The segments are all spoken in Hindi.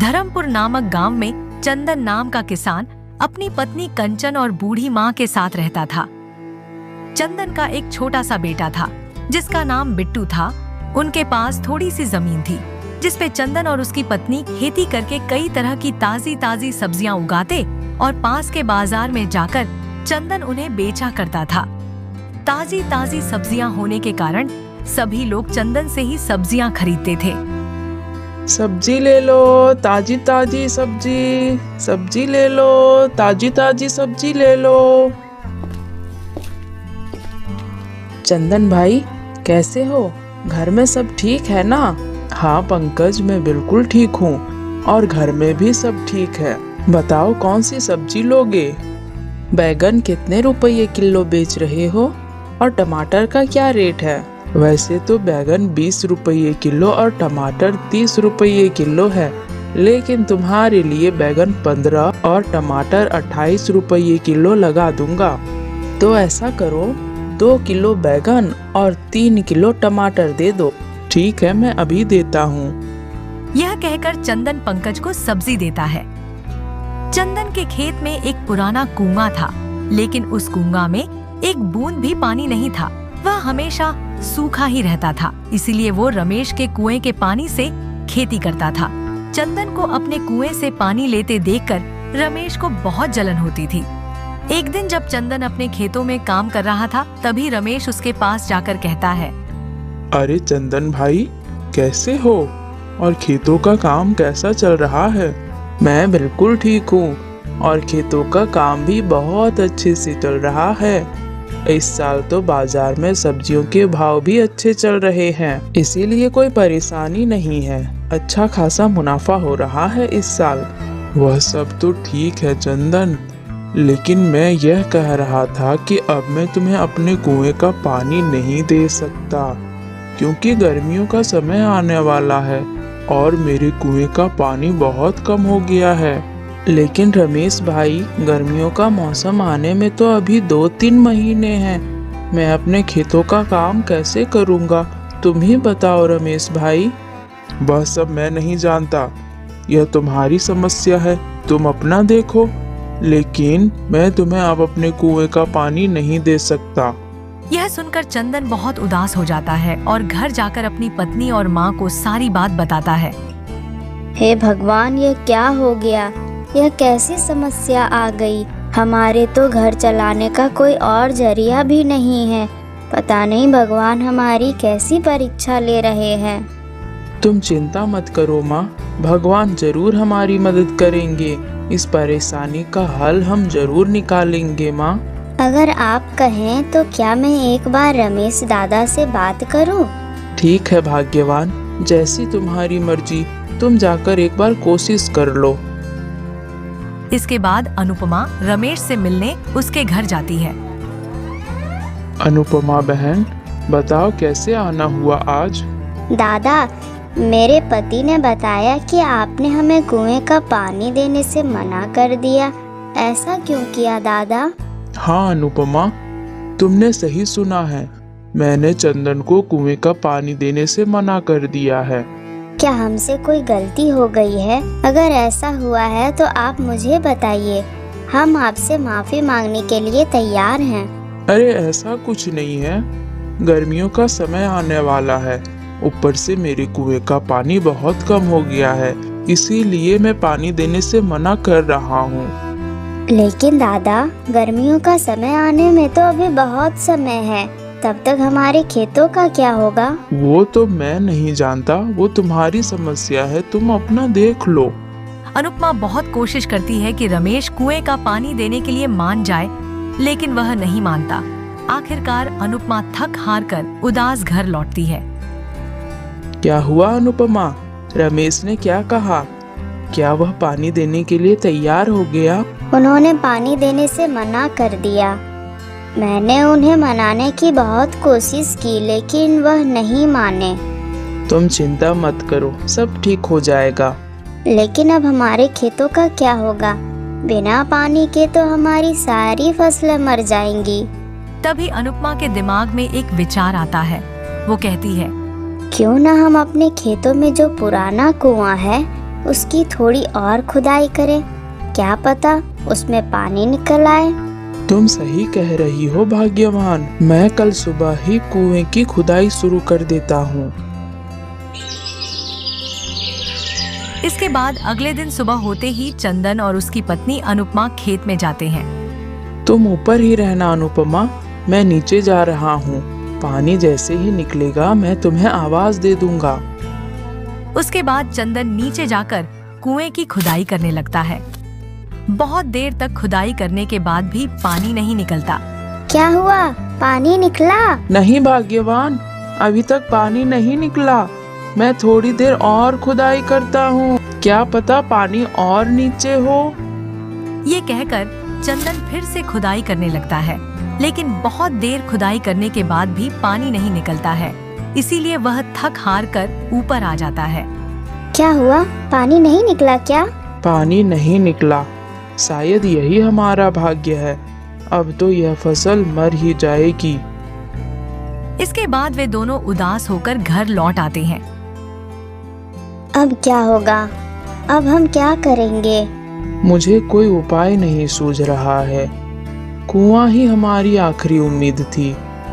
धर्मपुर नामक गांव में चंदन नाम का किसान अपनी पत्नी कंचन और बूढ़ी माँ के साथ रहता था। चंदन का एक छोटा सा बेटा था जिसका नाम बिट्टू था। उनके पास थोड़ी सी जमीन थी जिसपे चंदन और उसकी पत्नी खेती करके कई तरह की ताजी ताजी सब्जियां उगाते और पास के बाजार में जाकर चंदन उन्हें बेचा करता था। ताजी ताजी सब्जियां होने के कारण सभी लोग चंदन से ही सब्जियां खरीदते थे। सब्जी ले लो, ताजी ताजी सब्जी, सब्जी ले लो, ताजी ताजी सब्जी ले लो। चंदन भाई कैसे हो? घर में सब ठीक है ना? हाँ पंकज, मैं बिल्कुल ठीक हूँ और घर में भी सब ठीक है। बताओ कौन सी सब्जी लोगे? बैगन कितने रुपये किलो बेच रहे हो और टमाटर का क्या रेट है? वैसे तो बैगन 20 रुपये किलो और टमाटर 30 रुपये किलो है, लेकिन तुम्हारे लिए बैगन 15 और टमाटर 28 रुपये किलो लगा दूंगा। तो ऐसा करो, 2 किलो बैगन और 3 किलो टमाटर दे दो। ठीक है, मैं अभी देता हूँ। यह कहकर चंदन पंकज को सब्जी देता है। चंदन के खेत में एक पुराना कुआं था, लेकिन उस कुआं में एक बूंद भी पानी नहीं था। वह हमेशा सूखा ही रहता था, इसीलिए वो रमेश के कुएं के पानी से खेती करता था। चंदन को अपने कुएं से पानी लेते देखकर रमेश को बहुत जलन होती थी। एक दिन जब चंदन अपने खेतों में काम कर रहा था, तभी रमेश उसके पास जाकर कहता है, अरे चंदन भाई, कैसे हो और खेतों का काम कैसा चल रहा है? मैं बिल्कुल ठीक हूँ और खेतों का काम भी बहुत अच्छे से चल रहा है। इस साल तो बाजार में सब्जियों के भाव भी अच्छे चल रहे हैं, इसीलिए कोई परेशानी नहीं है। अच्छा खासा मुनाफा हो रहा है इस साल। वह सब तो ठीक है चंदन, लेकिन मैं यह कह रहा था कि अब मैं तुम्हें अपने कुएं का पानी नहीं दे सकता, क्योंकि गर्मियों का समय आने वाला है और मेरे कुएं का पानी बहुत कम हो गया है। लेकिन रमेश भाई, गर्मियों का मौसम आने में तो अभी 2-3 महीने हैं। मैं अपने खेतों का काम कैसे करूँगा? तुम ही बताओ रमेश भाई। वह सब मैं नहीं जानता, यह तुम्हारी समस्या है, तुम अपना देखो। लेकिन मैं तुम्हें अब अपने कुएं का पानी नहीं दे सकता। यह सुनकर चंदन बहुत उदास हो जाता है और घर जाकर अपनी पत्नी और माँ को सारी बात बताता है। हे भगवान, यह क्या हो गया? यह कैसी समस्या आ गई? हमारे तो घर चलाने का कोई और जरिया भी नहीं है। पता नहीं भगवान हमारी कैसी परीक्षा ले रहे हैं। तुम चिंता मत करो माँ, भगवान जरूर हमारी मदद करेंगे। इस परेशानी का हल हम जरूर निकालेंगे माँ। अगर आप कहें तो क्या मैं एक बार रमेश दादा से बात करूं? ठीक है भाग्यवान, जैसी तुम्हारी मर्जी। तुम जाकर एक बार कोशिश कर लो। इसके बाद अनुपमा रमेश से मिलने उसके घर जाती है। अनुपमा बहन, बताओ कैसे आना हुआ आज? दादा, मेरे पति ने बताया कि आपने हमें कुएं का पानी देने से मना कर दिया। ऐसा क्यों किया दादा? हाँ अनुपमा, तुमने सही सुना है। मैंने चंदन को कुएं का पानी देने से मना कर दिया है। क्या हमसे कोई गलती हो गई है? अगर ऐसा हुआ है तो आप मुझे बताइए, हम आपसे माफी मांगने के लिए तैयार हैं। अरे ऐसा कुछ नहीं है, गर्मियों का समय आने वाला है, ऊपर से मेरे कुएं का पानी बहुत कम हो गया है, इसीलिए मैं पानी देने से मना कर रहा हूँ। लेकिन दादा, गर्मियों का समय आने में तो अभी बहुत समय है, तब तक हमारे खेतों का क्या होगा? वो तो मैं नहीं जानता, वो तुम्हारी समस्या है, तुम अपना देख लो। अनुपमा बहुत कोशिश करती है कि रमेश कुएं का पानी देने के लिए मान जाए, लेकिन वह नहीं मानता। आखिरकार अनुपमा थक हार कर उदास घर लौटती है। क्या हुआ अनुपमा? रमेश ने क्या कहा? क्या वह पानी देने के लिए तैयार हो गया? उन्होंने पानी देने से मना कर दिया। मैंने उन्हें मनाने की बहुत कोशिश की, लेकिन वह नहीं माने। तुम चिंता मत करो, सब ठीक हो जाएगा। लेकिन अब हमारे खेतों का क्या होगा? बिना पानी के तो हमारी सारी फसलें मर जाएंगी। तभी अनुपमा के दिमाग में एक विचार आता है। वो कहती है, क्यों ना हम अपने खेतों में जो पुराना कुआं है उसकी थोड़ी और खुदाई करें, क्या पता उसमें पानी निकल आए। तुम सही कह रही हो भाग्यवान, मैं कल सुबह ही कुएं की खुदाई शुरू कर देता हूँ। इसके बाद अगले दिन सुबह होते ही चंदन और उसकी पत्नी अनुपमा खेत में जाते हैं। तुम ऊपर ही रहना अनुपमा, मैं नीचे जा रहा हूँ। पानी जैसे ही निकलेगा मैं तुम्हें आवाज दे दूंगा। उसके बाद चंदन नीचे जाकर कुएं की खुदाई करने लगता है। बहुत देर तक खुदाई करने के बाद भी पानी नहीं निकलता। क्या हुआ, पानी निकला? नहीं भाग्यवान, अभी तक पानी नहीं निकला। मैं थोड़ी देर और खुदाई करता हूँ, क्या पता पानी और नीचे हो। ये कहकर चंदन फिर से खुदाई करने लगता है, लेकिन बहुत देर खुदाई करने के बाद भी पानी नहीं निकलता है। इसीलिए वह थक हार कर ऊपर आ जाता है। क्या हुआ, पानी नहीं निकला क्या? पानी नहीं निकला, शायद यही हमारा भाग्य है। अब तो यह फसल मर ही जाएगी। इसके बाद वे दोनों उदास होकर घर लौट आते हैं। अब क्या होगा, अब हम क्या करेंगे? मुझे कोई उपाय नहीं सूझ रहा है। कुआं ही हमारी आखिरी उम्मीद थी।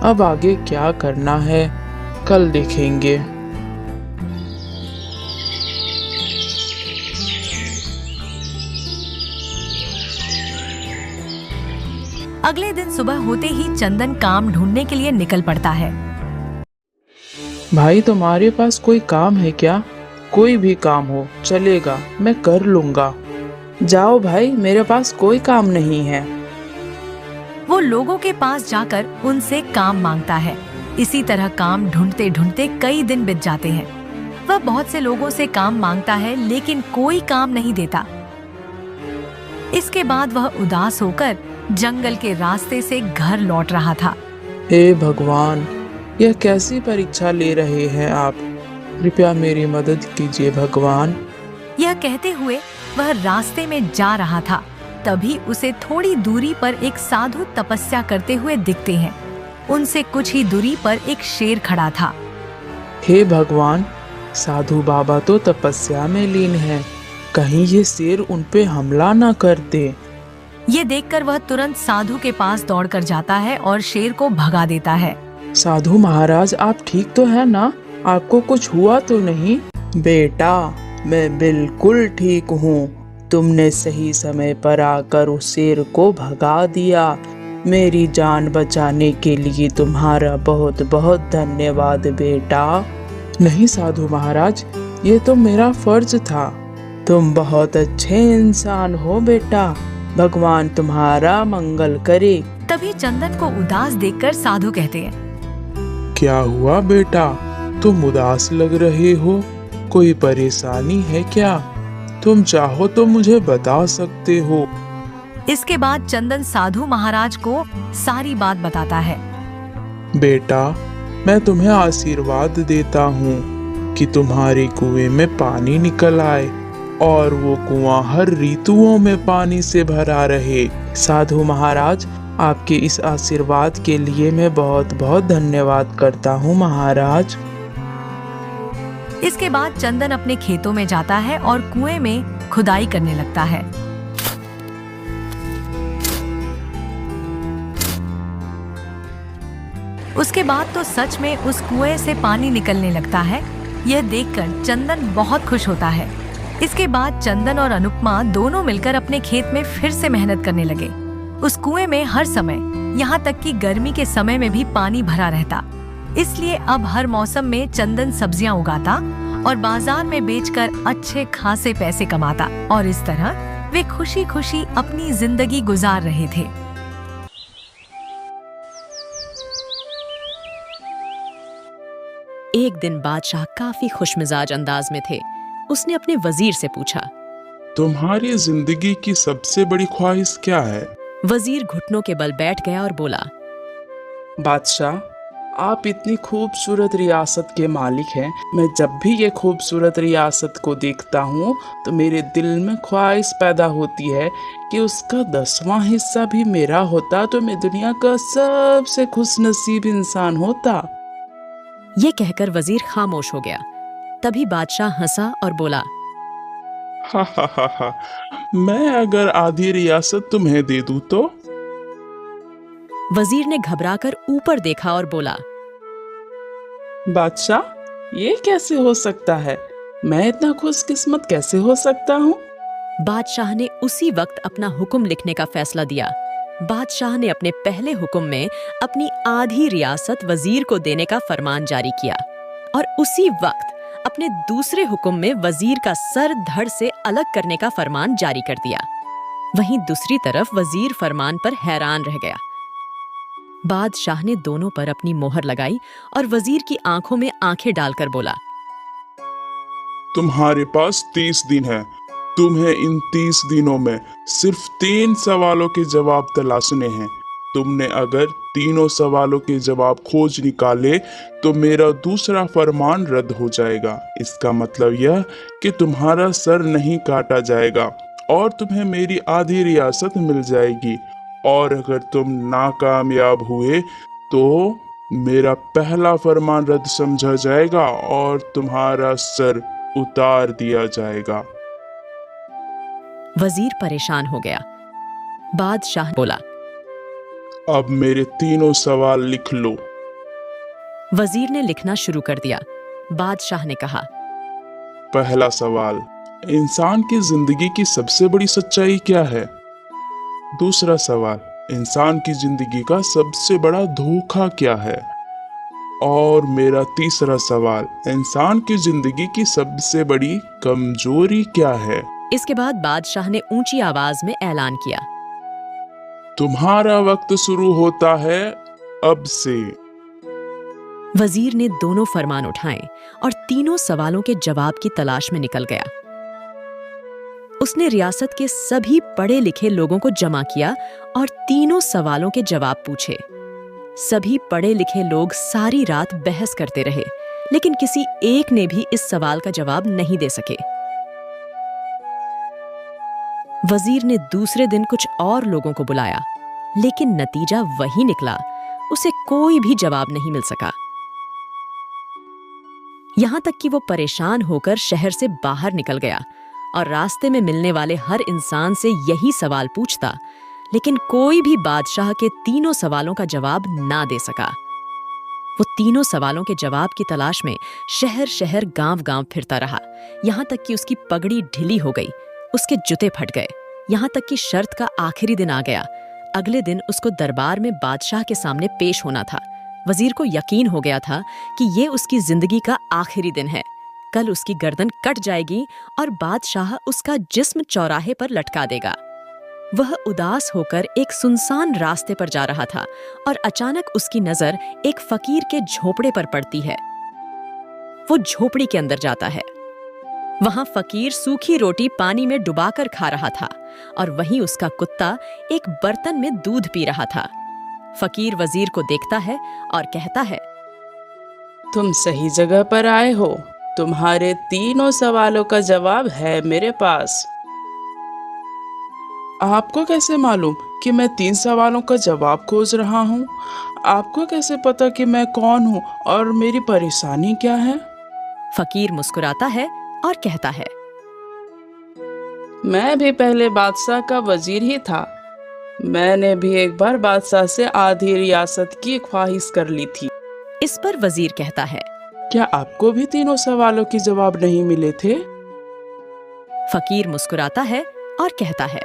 अब आगे क्या करना है, कल देखेंगे। अगले दिन सुबह होते ही चंदन काम ढूंढने के लिए निकल पड़ता है। भाई तुम्हारे पास कोई काम है क्या? कोई भी काम हो चलेगा, मैं कर लूंगा। जाओ भाई, मेरे पास कोई काम नहीं है। वो लोगों के पास जाकर उनसे काम मांगता है। इसी तरह काम ढूंढते ढूंढते कई दिन बीत जाते हैं। वह बहुत से लोगों से काम मांगता है, लेकिन कोई काम नहीं देता। इसके बाद वह उदास होकर जंगल के रास्ते से घर लौट रहा था। हे भगवान, यह कैसी परीक्षा ले रहे हैं आप? कृपया मेरी मदद कीजिए भगवान। यह कहते हुए वह रास्ते में जा रहा था। तभी उसे थोड़ी दूरी पर एक साधु तपस्या करते हुए दिखते हैं। उनसे कुछ ही दूरी पर एक शेर खड़ा था। हे भगवान, साधु बाबा तो तपस्या में लीन हैं। कहीं ये शेर उन पे हमला ना कर दे। ये देखकर वह तुरंत साधु के पास दौड़कर जाता है और शेर को भगा देता है। साधु महाराज, आप ठीक तो है ना? आपको कुछ हुआ तो नहीं? बेटा, मैं बिल्कुल ठीक हूँ। तुमने सही समय पर आकर उस शेर को भगा दिया। मेरी जान बचाने के लिए तुम्हारा बहुत बहुत धन्यवाद बेटा। नहीं साधु महाराज, ये तो मेरा फर्ज था। तुम बहुत अच्छे इंसान हो बेटा। भगवान तुम्हारा मंगल करे। तभी चंदन को उदास देखकर साधु कहते हैं, क्या हुआ बेटा, तुम उदास लग रहे हो? कोई परेशानी है क्या? तुम चाहो तो मुझे बता सकते हो। इसके बाद चंदन साधु महाराज को सारी बात बताता है। बेटा, मैं तुम्हें आशीर्वाद देता हूँ कि तुम्हारे कुएं में पानी निकल आए और वो कुआं हर ऋतुओं में पानी से भरा रहे। साधु महाराज, आपके इस आशीर्वाद के लिए मैं बहुत बहुत धन्यवाद करता हूँ महाराज। इसके बाद चंदन अपने खेतों में जाता है और कुएं में खुदाई करने लगता है। उसके बाद तो सच में उस कुएं से पानी निकलने लगता है। यह देखकर चंदन बहुत खुश होता है। इसके बाद चंदन और अनुपमा दोनों मिलकर अपने खेत में फिर से मेहनत करने लगे। उस कुएं में हर समय, यहाँ तक कि गर्मी के समय में भी पानी भरा रहता। इसलिए अब हर मौसम में चंदन सब्जियां उगाता और बाजार में बेचकर अच्छे खासे पैसे कमाता। और इस तरह वे खुशी खुशी अपनी जिंदगी गुजार रहे थे। एक दिन बादशाह काफी खुशमिजाज अंदाज में थे। उसने अपने वजीर से पूछा, तुम्हारी जिंदगी की सबसे बड़ी ख्वाहिश क्या है? वजीर घुटनों के बल बैठ गया और बोला, बादशाह, आप इतनी खूबसूरत रियासत के मालिक हैं। मैं जब भी ये खूबसूरत रियासत को देखता हूँ तो मेरे दिल में ख्वाहिश पैदा होती है कि उसका 10वां हिस्सा भी मेरा होता तो मैं दुनिया का सबसे खुशनसीब इंसान होता। ये कहकर वजीर खामोश हो गया। तभी बादशाह हंसा और बोला, हा हा हा हा। मैं अगर आधी रियासत तुम्हें दे दूं तो? वजीर ने घबराकर ऊपर देखा और बोला, बादशाह, ये कैसे हो सकता है? मैं इतना खुशकिस्मत कैसे हो सकता हूँ? बादशाह ने उसी वक्त अपना हुक्म लिखने का फैसला दिया। बादशाह ने अपने पहले हुक्म में अपनी आधी रियासत वजीर को देने का फरमान जारी किया और उसी वक्त अपने दूसरे हुक्म में वजीर का सर धड़ से अलग करने का फरमान जारी कर दिया। वहीं दूसरी तरफ वजीर फरमान पर हैरान रह गया। बादशाह ने दोनों पर अपनी मोहर लगाई और वजीर की आंखों में आंखें डालकर बोला, तुम्हारे पास 30 दिन है। तुम्हें इन 30 दिनों में सिर्फ 3 सवालों के जवाब तलाशने हैं। तुमने अगर तीनों सवालों के जवाब खोज निकाले तो मेरा दूसरा फरमान रद्द हो जाएगा। इसका मतलब यह कि तुम्हारा सर नहीं काटा जाएगा और तुम्हें मेरी आधी रियासत मिल जाएगी। और अगर तुम नाकामयाब हुए तो मेरा पहला फरमान रद्द समझा जाएगा और तुम्हारा सर उतार दिया जाएगा। वजीर परेशान हो गया। बादशाह बोला, अब मेरे तीनों सवाल लिख लो। वजीर ने लिखना शुरू कर दिया। बादशाह ने कहा, पहला सवाल, इंसान की जिंदगी की सबसे बड़ी सच्चाई क्या है? दूसरा सवाल, इंसान की जिंदगी का सबसे बड़ा धोखा क्या है? और मेरा तीसरा सवाल, इंसान की जिंदगी की सबसे बड़ी कमजोरी क्या है? इसके बाद बादशाह ने ऊंची आवाज में ऐलान किया, तुम्हारा वक्त शुरू होता है अब से। वजीर ने दोनों फरमान उठाए और तीनों सवालों के जवाब की तलाश में निकल गया। उसने रियासत के सभी पढ़े लिखे लोगों को जमा किया और तीनों सवालों के जवाब पूछे। सभी पढ़े लिखे लोग सारी रात बहस करते रहे, लेकिन किसी एक ने भी इस सवाल का जवाब नहीं दे सके। वजीर ने दूसरे दिन कुछ और लोगों को बुलाया, लेकिन नतीजा वही निकला। उसे कोई भी जवाब नहीं मिल सका। यहां तक कि वो परेशान होकर शहर से बाहर निकल गया और रास्ते में मिलने वाले हर इंसान से यही सवाल पूछता, लेकिन कोई भी बादशाह के तीनों सवालों का जवाब ना दे सका। वो तीनों सवालों के जवाब की तलाश में शहर शहर गांव-गांव फिरता रहा, यहां तक कि उसकी पगड़ी ढीली हो गई, उसके जूते फट गए। यहां तक कि शर्त का आखिरी दिन आ गया। अगले दिन उसको दरबार में बादशाह के सामने पेश होना था। वजीर को यकीन हो गया था कि ये उसकी जिंदगी का आखिरी दिन है। कल उसकी गर्दन कट जाएगी और बादशाह उसका जिस्म चौराहे पर लटका देगा। वह उदास होकर एक सुनसान रास्ते पर जा रहा था और अचानक उसकी नजर एक फकीर के झोपड़े पर पड़ती है। वो झोपड़ी के अंदर जाता है। वहां फकीर सूखी रोटी पानी में डुबाकर खा रहा था और वहीं उसका कुत्ता एक बर्तन में दूध पी रहा था। फकीर वजीर को देखता है और कहता है, तुम सही जगह पर आए हो। तुम्हारे तीनों सवालों का जवाब है मेरे पास। आपको कैसे मालूम कि मैं 3 सवालों का जवाब खोज रहा हूँ? आपको कैसे पता कि मैं कौन हूँ और मेरी परेशानी क्या है? फकीर मुस्कुराता है और कहता है, मैं भी पहले बादशाह का वजीर ही था। मैंने भी एक बार बादशाह से आधी रियासत की ख्वाहिश कर ली थी। इस पर वजीर कहता है, क्या आपको भी तीनों सवालों के जवाब नहीं मिले थे? फकीर मुस्कुराता है और कहता है,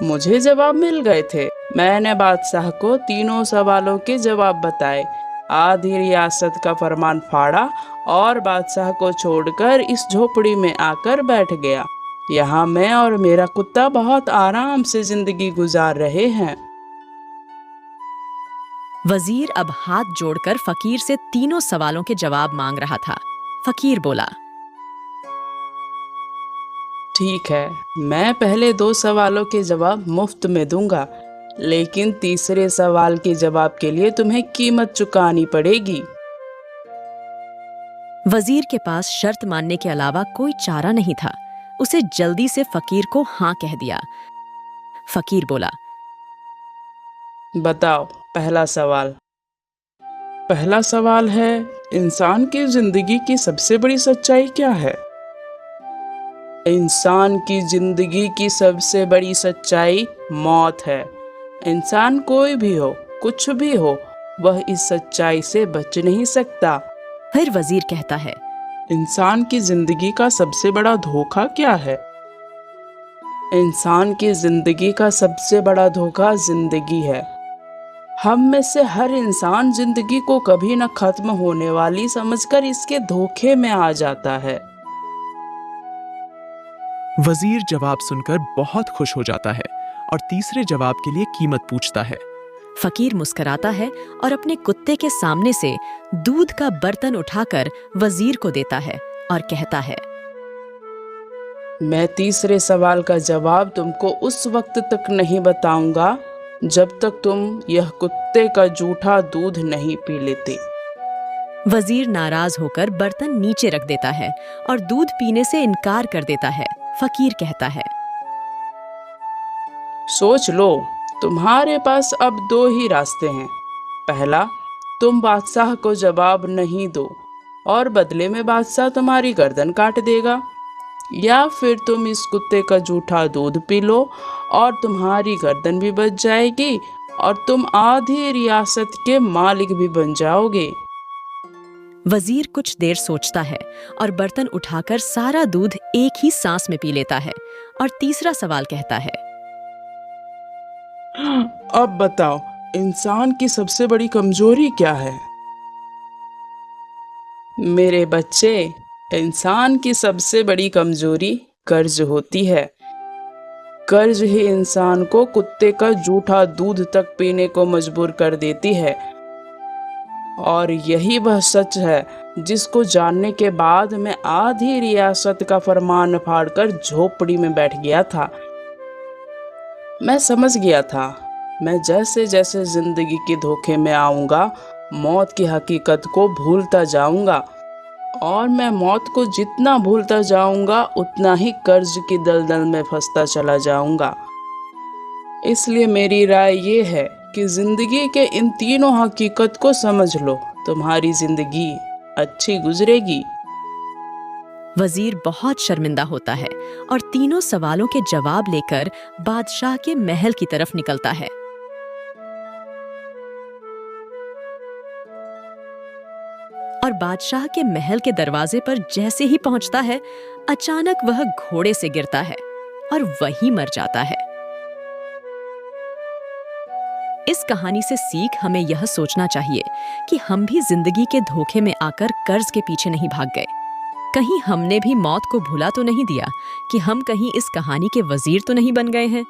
मुझे जवाब मिल गए थे। मैंने बादशाह को तीनों सवालों के जवाब बताए, आधी रियासत का फरमान फाड़ा और बादशाह को छोड़कर इस झोपड़ी में आकर बैठ गया। यहाँ मैं और मेरा कुत्ता बहुत आराम से जिंदगी गुजार रहे हैं। वजीर अब हाथ जोड़कर फकीर से तीनों सवालों के जवाब मांग रहा था। फकीर बोला, ठीक है, मैं पहले 2 सवालों के जवाब मुफ्त में दूंगा, लेकिन तीसरे सवाल के जवाब के लिए तुम्हें कीमत चुकानी पड़ेगी। वजीर के पास शर्त मानने के अलावा कोई चारा नहीं था। उसे जल्दी से फकीर को हाँ कह दिया। फकीर बोला, बताओ पहला सवाल। पहला सवाल है, इंसान की जिंदगी की सबसे बड़ी सच्चाई क्या है? इंसान की जिंदगी की सबसे बड़ी सच्चाई मौत है। इंसान कोई भी हो, कुछ भी हो, वह इस सच्चाई से बच नहीं सकता। फिर वजीर कहता है, इंसान की जिंदगी का सबसे बड़ा धोखा क्या है? इंसान की जिंदगी का सबसे बड़ा धोखा जिंदगी है। हम में से हर इंसान जिंदगी को कभी न खत्म होने वाली समझकर इसके धोखे में आ जाता है। वजीर जवाब सुनकर बहुत खुश हो जाता है और तीसरे जवाब के लिए कीमत पूछता है। फकीर मुस्कुराता है और अपने कुत्ते के सामने से दूध का बर्तन उठाकर वजीर को देता है और कहता है, मैं तीसरे सवाल का जवाब तुमको उस वक्त तक नहीं बताऊंगा जब तक तुम यह कुत्ते का जूठा दूध नहीं पी लेते। वजीर नाराज होकर बर्तन नीचे रख देता है और दूध पीने से इनकार कर देता है। फकीर कहता है, सोच लो, तुम्हारे पास अब दो ही रास्ते हैं। पहला, तुम बादशाह को जवाब नहीं दो और बदले में बादशाह तुम्हारी गर्दन काट देगा, या फिर तुम इस कुत्ते का जूठा दूध पी लो और तुम्हारी गर्दन भी बच जाएगी और तुम आधी रियासत के मालिक भी बन जाओगे। वजीर कुछ देर सोचता है और बर्तन उठाकर सारा दूध एक ही सांस में पी लेता है और तीसरा सवाल कहता है, अब बताओ, इंसान की सबसे बड़ी कमजोरी क्या है? मेरे बच्चे, इंसान की सबसे बड़ी कमजोरी कर्ज होती है। कर्ज ही इंसान को कुत्ते का जूठा दूध तक पीने को मजबूर कर देती है। और यही वह सच है जिसको जानने के बाद मैं आधी रियासत का फरमान फाड़कर झोपड़ी में बैठ गया था। मैं समझ गया था, मैं जैसे जैसे जिंदगी के धोखे में आऊंगा, मौत की हकीकत को भूलता जाऊंगा, और मैं मौत को जितना भूलता जाऊंगा उतना ही कर्ज की दलदल में फंसता चला जाऊंगा। इसलिए मेरी राय ये है कि जिंदगी के इन तीनों हकीकत को समझ लो, तुम्हारी जिंदगी अच्छी गुजरेगी। वजीर बहुत शर्मिंदा होता है और तीनों सवालों के जवाब लेकर बादशाह के महल की तरफ निकलता है। और बादशाह के महल के दरवाजे पर जैसे ही पहुंचता है, अचानक वह घोड़े से गिरता है और वहीं मर जाता है। इस कहानी से सीख हमें यह सोचना चाहिए कि हम भी जिंदगी के धोखे में आकर कर्ज के पीछे नहीं भाग गए। कहीं हमने भी मौत को भुला तो नहीं दिया कि हम कहीं इस कहानी के वजीर तो नहीं बन गए हैं।